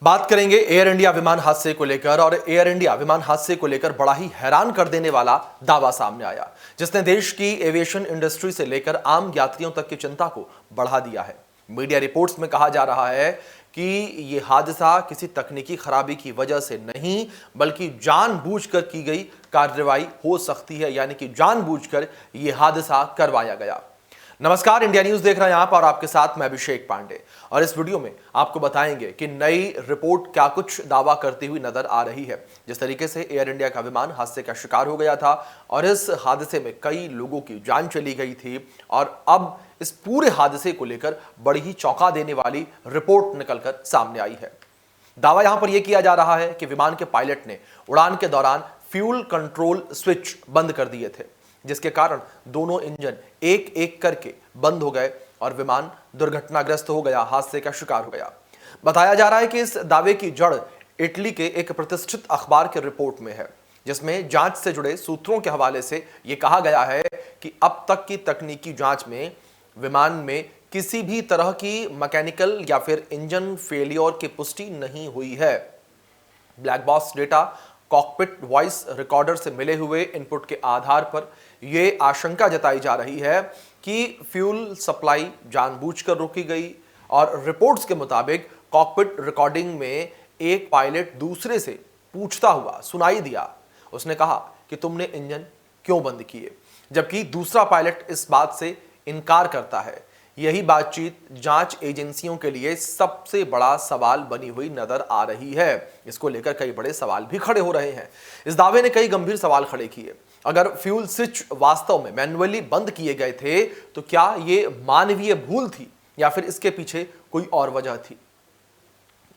बात करेंगे air India विमान हादसे को लेकर। और एयर इंडिया विमान हादसे को लेकर बड़ा ही हैरान कर देने वाला दावा सामने आया, जिसने देश की एविएशन इंडस्ट्री से लेकर आम यात्रियों तक की चिंता को बढ़ा दिया है। मीडिया रिपोर्ट्स में कहा जा रहा है कि यह हादसा किसी तकनीकी खराबी की वजह से नहीं, बल्कि जानबूझकर की गई कार्रवाई हो सकती है, यानी कि जानबूझकर यह हादसा करवाया गया। नमस्कार, इंडिया न्यूज देख रहे हैं आप और आपके साथ मैं अभिषेक पांडे। और इस वीडियो में आपको बताएंगे कि नई रिपोर्ट क्या कुछ दावा करती हुई नजर आ रही है। जिस तरीके से एयर इंडिया का विमान हादसे का शिकार हो गया था और इस हादसे में कई लोगों की जान चली गई थी, और अब इस पूरे हादसे को लेकर बड़ी ही चौंका देने वाली रिपोर्ट निकलकर सामने आई है। दावा यहां पर यह किया जा रहा है कि विमान के पायलट ने उड़ान के दौरान फ्यूल कंट्रोल स्विच बंद कर दिए थे, जिसके कारण दोनों इंजन एक एक करके बंद हो गए और विमान दुर्घटनाग्रस्त हो गया, हादसे का शिकार हो गया। बताया जा रहा है कि इस दावे की जड़ इटली के एक प्रतिष्ठित अखबार के रिपोर्ट में है, जिसमें जांच से जुड़े सूत्रों के हवाले से यह कहा गया है कि अब तक की तकनीकी जांच में विमान में किसी भी तरह की मैकेनिकल या फिर इंजन फेलियर की पुष्टि नहीं हुई है। Black box data, cockpit voice recorder से मिले हुए इनपुट के आधार पर यह आशंका जताई जा रही है कि फ्यूल सप्लाई जानबूझकर रोकी गई। और रिपोर्ट्स के मुताबिक कॉकपिट रिकॉर्डिंग में एक पायलट दूसरे से पूछता हुआ सुनाई दिया। उसने कहा कि तुमने इंजन क्यों बंद किए, जबकि दूसरा पायलट इस बात से इनकार करता है। यही बातचीत जांच एजेंसियों के लिए सबसे बड़ा सवाल बनी हुई नजर आ रही है। इसको लेकर कई बड़े सवाल भी खड़े हो रहे हैं। इस दावे ने कई गंभीर सवाल खड़े किए। अगर फ्यूल स्विच वास्तव में मैन्युअली बंद किए गए थे तो क्या यह मानवीय भूल थी या फिर इसके पीछे कोई और वजह थी?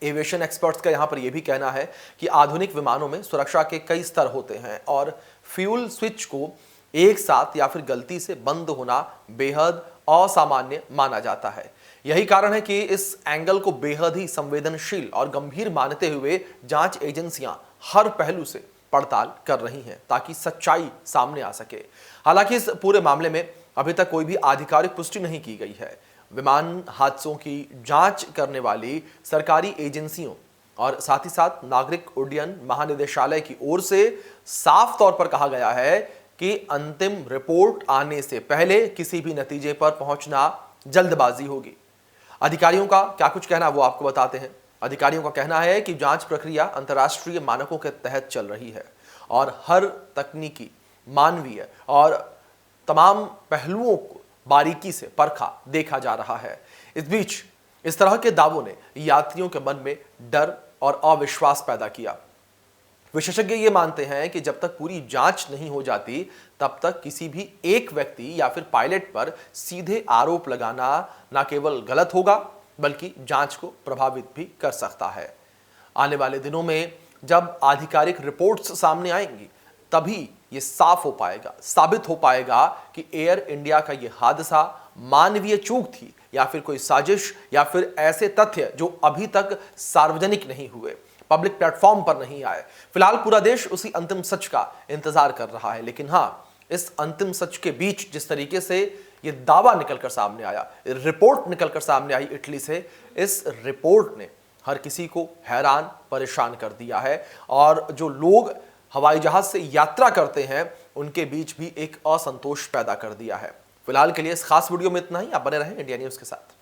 एविएशन एक्सपर्ट्स का यहां पर यह भी कहना है कि आधुनिक विमानों में सुरक्षा के कई स्तर होते हैं और फ्यूल स्विच को एक साथ या फिर गलती से बंद होना बेहद असामान्य माना जाता है। यही कारण है कि इस एंगल को बेहद ही संवेदनशील और गंभीर मानते हुए जांच एजेंसियां हर पहलू से पड़ताल कर रही हैं ताकि सच्चाई सामने आ सके। हालांकि इस पूरे मामले में अभी तक कोई भी आधिकारिक पुष्टि नहीं की गई है। विमान हादसों की जांच करने वाली सरकारी एजेंसियों और साथ ही साथ नागरिक उड्डयन महानिदेशालय की ओर से साफ तौर पर कहा गया है कि अंतिम रिपोर्ट आने से पहले किसी भी नतीजे पर पहुंचना जल्दबाजी होगी। अधिकारियों का क्या कुछ कहना वो आपको बताते हैं। अधिकारियों का कहना है कि जांच प्रक्रिया अंतर्राष्ट्रीय मानकों के तहत चल रही है और हर तकनीकी, मानवीय और तमाम पहलुओं को बारीकी से परखा देखा जा रहा है। इस बीच इस तरह के दावों ने यात्रियों के मन में डर और अविश्वास पैदा किया। विशेषज्ञ ये मानते हैं कि जब तक पूरी जांच नहीं हो जाती तब तक किसी भी एक व्यक्ति या फिर पायलट पर सीधे आरोप लगाना न केवल गलत होगा बल्कि जांच को प्रभावित भी कर सकता है। आने वाले दिनों में जब आधिकारिक रिपोर्ट्स सामने आएंगी तभी ये साफ हो पाएगा, साबित हो पाएगा कि एयर इंडिया का ये हादसा मानवीय चूक थी या फिर कोई साजिश, या फिर ऐसे तथ्य जो अभी तक सार्वजनिक नहीं हुए, पब्लिक प्लेटफॉर्म पर नहीं आए। फिलहाल पूरा देश उसी अंतिम सच का इंतजार कर रहा है। लेकिन हां, इस अंतिम सच के बीच जिस तरीके से यह दावा निकलकर सामने आया, रिपोर्ट निकलकर सामने आई इटली से, इस रिपोर्ट ने हर किसी को हैरान परेशान कर दिया है। और जो लोग हवाई जहाज से यात्रा करते हैं उनके बीच भी एक असंतोष पैदा कर दिया है। फिलहाल के लिए इस खास वीडियो में इतना ही। आप बने रहें इंडिया न्यूज के साथ।